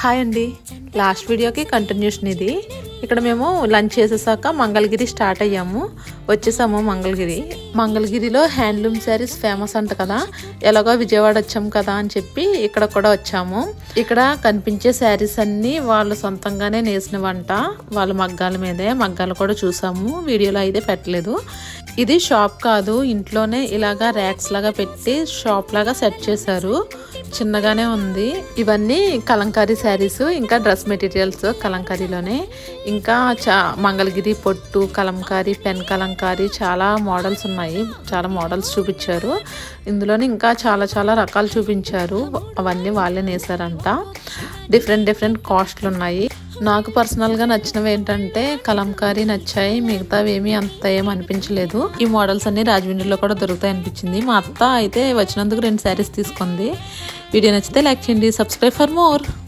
Hi అండి, last వీడియోకి continuation ఇది. ఇక్కడ మేము లంచ్ చేసేసాక మంగళగిరి స్టార్ట్ అయ్యాము, వచ్చేసాము. మంగళగిరిలో హ్యాండ్లూమ్ శారీస్ ఫేమస్ అంట కదా, ఎలాగో విజయవాడ వచ్చాము కదా అని చెప్పి ఇక్కడ కూడా వచ్చాము. ఇక్కడ కనిపించే శారీస్ అన్నీ వాళ్ళు సొంతంగానే నేసినవంట, వాళ్ళ మగ్గాల మీదే. మగ్గాలు కూడా చూసాము, వీడియోలో అయితే పెట్టలేదు. ఇది షాప్ కాదు, ఇంట్లోనే ఇలాగా ర్యాక్స్ లాగా పెట్టి షాప్ లాగా సెట్ చేశారు. చిన్నగానే ఉంది. ఇవన్నీ కలంకారీ శారీస్, ఇంకా డ్రెస్ మెటీరియల్స్ కలంకారీలోనే. ఇంకా మంగళగిరి పొట్టు కలంకారీ, పెన్ కలంకారీ, చాలా మోడల్స్ ఉన్నాయి. చాలా మోడల్స్ చూపించారు. ఇందులోనే ఇంకా చాలా రకాలు చూపించారు. అవన్నీ వాళ్ళే నేసారంట. డిఫరెంట్ కాస్ట్లు ఉన్నాయి. నాకు పర్సనల్గా నచ్చినవి ఏంటంటే కలంకారీ నచ్చాయి, మిగతావి ఏమీ అంత ఏం అనిపించలేదు. ఈ మోడల్స్ అన్ని రాజమండ్రిలో కూడా దొరుకుతాయి అనిపించింది. మా అత్త అయితే వచ్చినందుకు 2 శారీస్ తీసుకుంది. వీడియో నచ్చితే లైక్ చేయండి, సబ్స్క్రైబ్ ఫర్ మోర్.